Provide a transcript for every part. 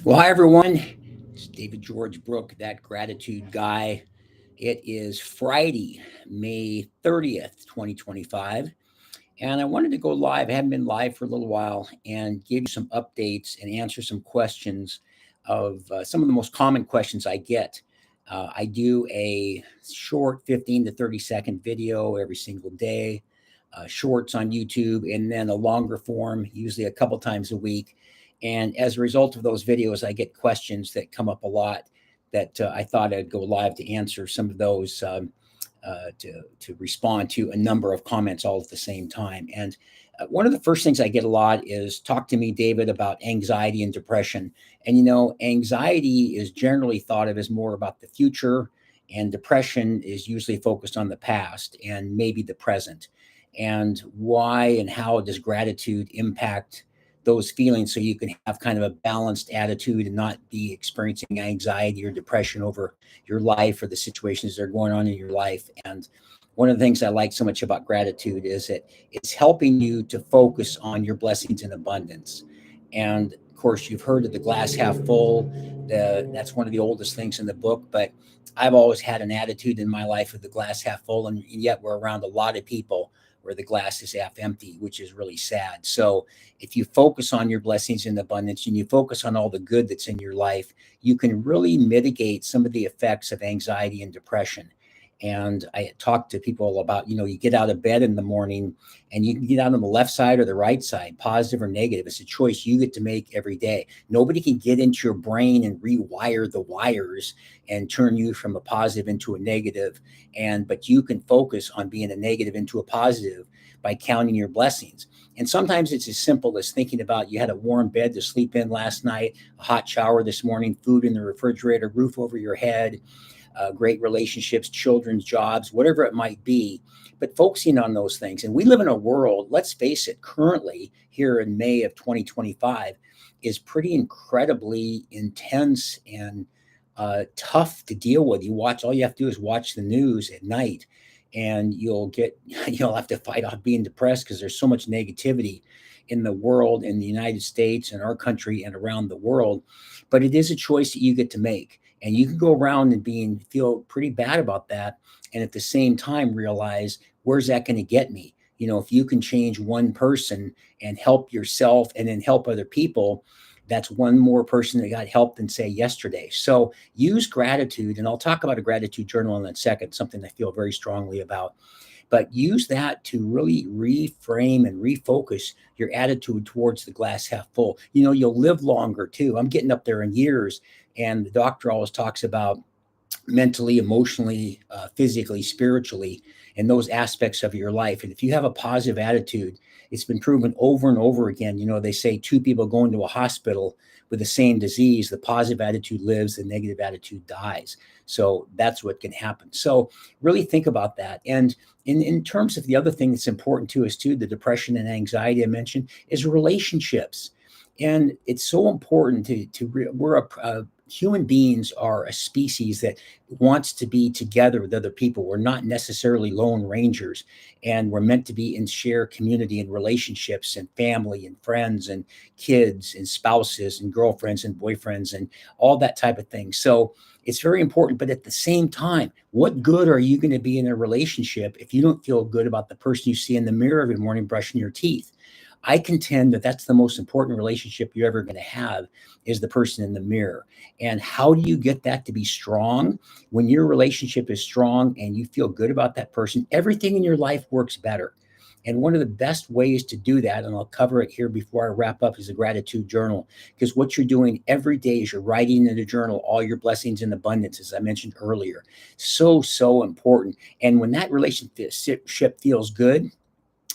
Well, hi, everyone. It's David George Brooke, that gratitude guy. It is Friday, May 30th, 2025. And I wanted to go live. I haven't been live for a little while and give you some updates and answer some questions of some of the most common questions I get. I do a short 15 to 30-second video every single day, shorts on YouTube, and then a longer form, usually a couple times a week. And as a result of those videos, I get questions that come up a lot that I thought I'd go live to answer some of those. To respond to a number of comments all at the same time. And one of the first things I get a lot is talk to me, David, about anxiety and depression. And anxiety is generally thought of as more about the future, and depression is usually focused on the past and maybe the present. And why and how does gratitude impact those feelings so you can have kind of a balanced attitude and not be experiencing anxiety or depression over your life or the situations that are going on in your life. And one of the things I like so much about gratitude is that it's helping you to focus on your blessings in abundance. And of course, you've heard of the glass half full. That's one of the oldest things in the book, but I've always had an attitude in my life of the glass half full, and yet we're around a lot of people where the glass is half empty, which is really sad. So if you focus on your blessings in abundance and you focus on all the good that's in your life, you can really mitigate some of the effects of anxiety and depression. And I talk to people about, you get out of bed in the morning and you can get out on the left side or the right side, positive or negative. It's a choice you get to make every day. Nobody can get into your brain and rewire the wires and turn you from a positive into a negative. But you can focus on being a negative into a positive by counting your blessings. And sometimes it's as simple as thinking about you had a warm bed to sleep in last night, a hot shower this morning, food in the refrigerator, roof over your head, great relationships, children's jobs, whatever it might be, but focusing on those things. And we live in a world, let's face it, currently here in May of 2025 is pretty incredibly intense and tough to deal with. All you have to do is watch the news at night and you'll have to fight off being depressed because there's so much negativity in the world, in the United States and our country and around the world. But it is a choice that you get to make. And you can go around and feel pretty bad about that. And at the same time, realize where's that going to get me? If you can change one person and help yourself and then help other people, that's one more person that got help than say yesterday. So use gratitude. And I'll talk about a gratitude journal in a second, something I feel very strongly about. But use that to really reframe and refocus your attitude towards the glass half full. You'll live longer too. I'm getting up there in years, and the doctor always talks about mentally, emotionally, physically, spiritually, and those aspects of your life. And if you have a positive attitude, it's been proven over and over again. They say two people go into a hospital with the same disease, the positive attitude lives, the negative attitude dies. So that's what can happen. So really think about that. And in terms of the other thing that's important to us too, the depression and anxiety I mentioned, is relationships. And it's so important human beings are a species that wants to be together with other people. We're not necessarily lone rangers, and we're meant to be in shared community and relationships and family and friends and kids and spouses and girlfriends and boyfriends and all that type of thing. So it's very important. But at the same time, what good are you going to be in a relationship if you don't feel good about the person you see in the mirror every morning brushing your teeth? I contend that that's the most important relationship you're ever going to have, is the person in the mirror. And how do you get that to be strong? When your relationship is strong and you feel good about that person, everything in your life works better. And one of the best ways to do that, and I'll cover it here before I wrap up, is a gratitude journal. Because what you're doing every day is you're writing in a journal all your blessings in abundance, as I mentioned earlier. So, so important. And when that relationship feels good,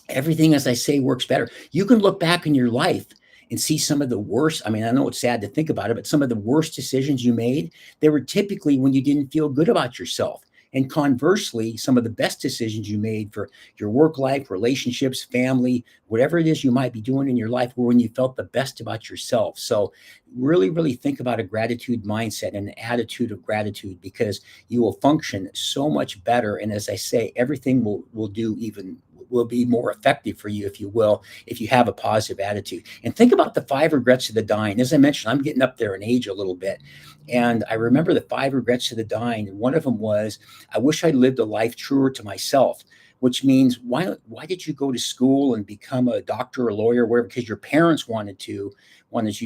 everything, as I say, works better. You can look back in your life and see some of the worst. I mean, I know it's sad to think about it, but some of the worst decisions you made, they were typically when you didn't feel good about yourself. And conversely, some of the best decisions you made for your work life, relationships, family, whatever it is you might be doing in your life, were when you felt the best about yourself. So really, really think about a gratitude mindset and an attitude of gratitude, because you will function so much better. And as I say, everything will will be more effective for you, if you will, if you have a positive attitude. And think about the 5 regrets of the dying. As I mentioned, I'm getting up there in age a little bit. And I remember the 5 regrets of the dying. And one of them was, I wish I lived a life truer to myself, which means why did you go to school and become a doctor or a lawyer, wherever? Because your parents wanted you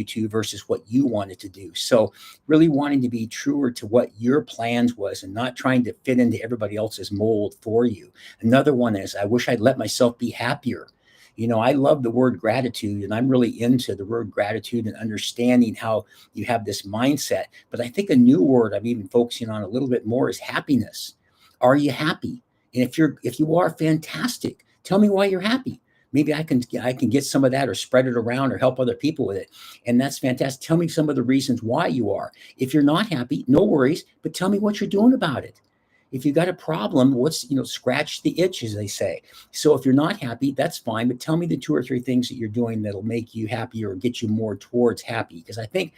to, versus what you wanted to do. So really wanting to be truer to what your plans was and not trying to fit into everybody else's mold for you. Another one is, I wish I'd let myself be happier. I love the word gratitude, and I'm really into the word gratitude and understanding how you have this mindset. But I think a new word I'm even focusing on a little bit more is happiness. Are you happy? And if you are, fantastic. Tell me why you're happy. Maybe I can get some of that, or spread it around, or help other people with it. And that's fantastic. Tell me some of the reasons why you are. If you're not happy, no worries, but tell me what you're doing about it. If you got a problem, scratch the itch, as they say. So if you're not happy, that's fine, but tell me the 2 or 3 things that you're doing that'll make you happier or get you more towards happy. Because I think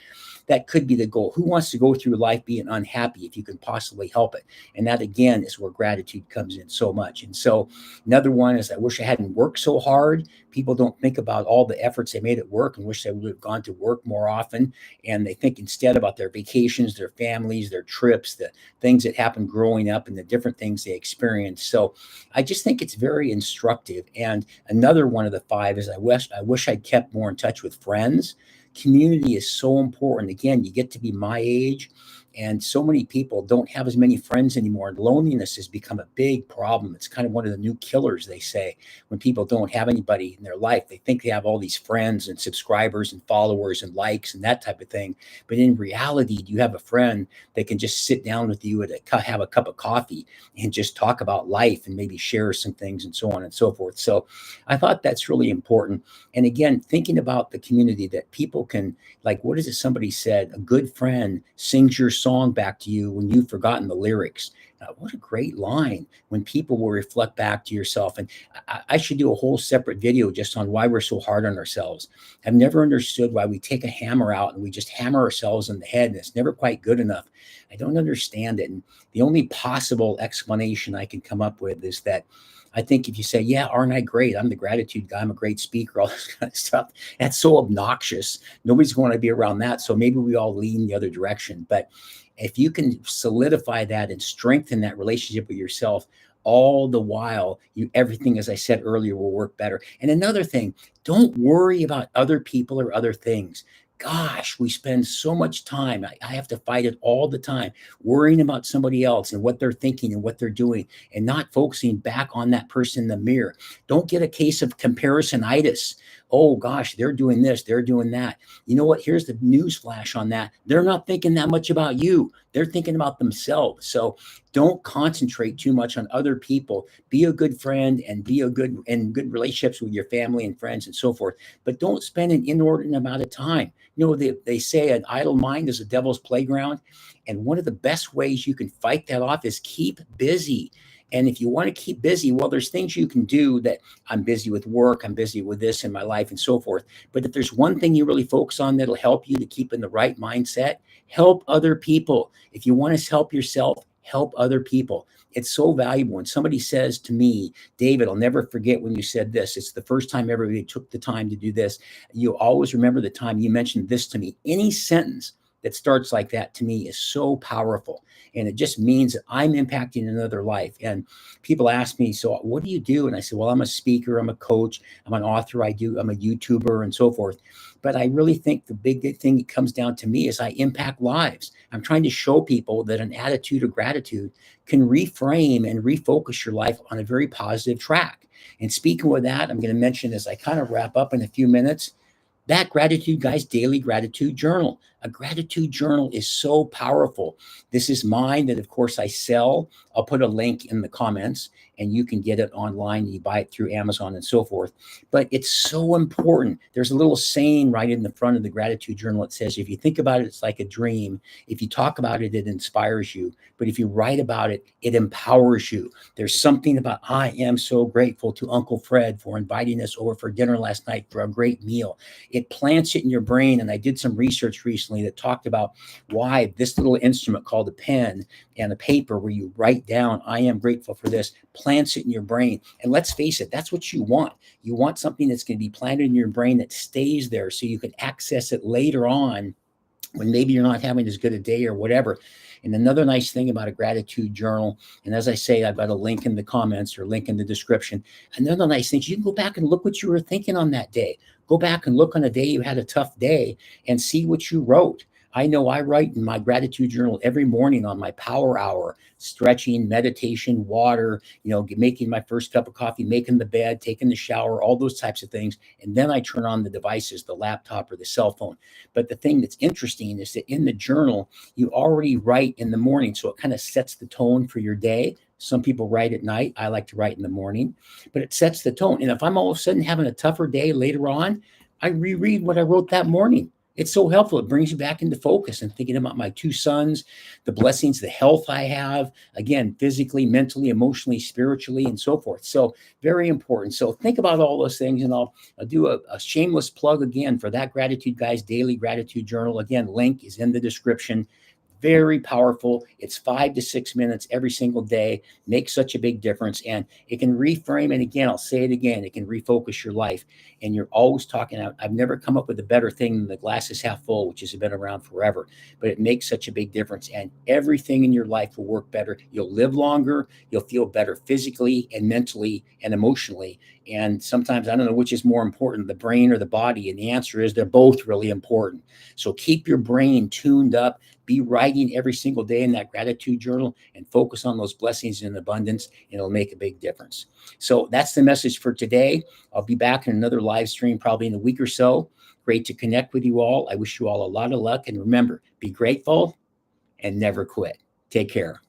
that could be the goal. Who wants to go through life being unhappy if you can possibly help it? And that, again, is where gratitude comes in so much. And so another one is, I wish I hadn't worked so hard. People don't think about all the efforts they made at work and wish they would have gone to work more often. And they think instead about their vacations, their families, their trips, the things that happened growing up, and the different things they experienced. So I just think it's very instructive. And another one of the 5 is, I wish I'd kept more in touch with friends. Community is so important. Again, you get to be my age, and so many people don't have as many friends anymore. And loneliness has become a big problem. It's kind of one of the new killers, they say, when people don't have anybody in their life. They think they have all these friends and subscribers and followers and likes and that type of thing. But in reality, do you have a friend that can just sit down with you and have a cup of coffee and just talk about life and maybe share some things and so on and so forth? So I thought that's really important. And again, thinking about the community, that people can, like, what is it somebody said? A good friend sings your song back to you when you've forgotten the lyrics. What a great line, when people will reflect back to yourself. And I should do a whole separate video just on why we're so hard on ourselves. I've never understood why we take a hammer out and we just hammer ourselves in the head, and it's never quite good enough. I don't understand it. And the only possible explanation I can come up with is that I think if you say, yeah, aren't I great? I'm the gratitude guy. I'm a great speaker, all this kind of stuff. That's so obnoxious. Nobody's going to be around that. So maybe we all lean the other direction. But if you can solidify that and strengthen that relationship with yourself, all the while, everything, as I said earlier, will work better. And another thing, don't worry about other people or other things. Gosh, we spend so much time. I have to fight it all the time, worrying about somebody else and what they're thinking and what they're doing, and not focusing back on that person in the mirror. Don't get a case of comparisonitis. Oh gosh, they're doing this, they're doing that. You know what? Here's the news flash on that. They're not thinking that much about you. They're thinking about themselves. So don't concentrate too much on other people. Be a good friend and be good relationships with your family and friends and so forth. But don't spend an inordinate amount of time. They say an idle mind is a devil's playground. And one of the best ways you can fight that off is keep busy. And if you want to keep busy, well, there's things you can do. That I'm busy with work, I'm busy with this in my life and so forth. But if there's one thing you really focus on that'll help you to keep in the right mindset, help other people. If you want to help yourself, help other people. It's so valuable. When somebody says to me, David, I'll never forget when you said this. It's the first time everybody took the time to do this. You'll always remember the time you mentioned this to me. Any sentence that starts like that, to me, is so powerful. And it just means that I'm impacting another life. And people ask me, so what do you do? And I say, well, I'm a speaker, I'm a coach, I'm an author, I'm a YouTuber and so forth. But I really think the big thing that comes down to me is I impact lives. I'm trying to show people that an attitude of gratitude can reframe and refocus your life on a very positive track. And speaking with that, I'm going to mention, as I kind of wrap up in a few minutes, that Gratitude Guy's Daily Gratitude Journal. A gratitude journal is so powerful. This is mine that, of course, I sell. I'll put a link in the comments, and you can get it online. You buy it through Amazon and so forth. But it's so important. There's a little saying right in the front of the gratitude journal. It says, if you think about it, it's like a dream. If you talk about it, it inspires you. But if you write about it, it empowers you. There's something about, I am so grateful to Uncle Fred for inviting us over for dinner last night for a great meal. It plants it in your brain. And I did some research recently recently that talked about why this little instrument called a pen and a paper where you write down, I am grateful for this, plants it in your brain. And let's face it, that's what you want. You want something that's going to be planted in your brain that stays there so you can access it later on when maybe you're not having as good a day or whatever. And another nice thing about a gratitude journal, and as I say, I've got a link in the comments or link in the description. Another nice thing is you can go back and look what you were thinking on that day. Go back and look on a day you had a tough day and see what you wrote. I know I write in my gratitude journal every morning on my power hour, stretching, meditation, water, making my first cup of coffee, making the bed, taking the shower, all those types of things. And then I turn on the devices, the laptop or the cell phone. But the thing that's interesting is that in the journal, you already write in the morning. So it kind of sets the tone for your day. Some people write at night. I like to write in the morning, but it sets the tone. And if I'm all of a sudden having a tougher day later on, I reread what I wrote that morning. It's so helpful. It brings you back into focus and thinking about my two sons, the blessings, the health I have, again, physically, mentally, emotionally, spiritually, and so forth. So very important. So think about all those things, and I'll do a shameless plug again for that Gratitude Guys Daily Gratitude Journal. Again, link is in the description. Very powerful. It's 5 to 6 minutes every single day. Makes such a big difference. And it can reframe. And again, I'll say it again, it can refocus your life. And you're always talking out. I've never come up with a better thing than the glass is half full, which has been around forever. But it makes such a big difference. And everything in your life will work better. You'll live longer. You'll feel better physically and mentally and emotionally. And sometimes I don't know which is more important, the brain or the body. And the answer is they're both really important. So keep your brain tuned up. Be writing every single day in that gratitude journal and focus on those blessings in abundance, and it'll make a big difference. So that's the message for today. I'll be back in another live stream probably in a week or so. Great to connect with you all. I wish you all a lot of luck. And remember, be grateful and never quit. Take care.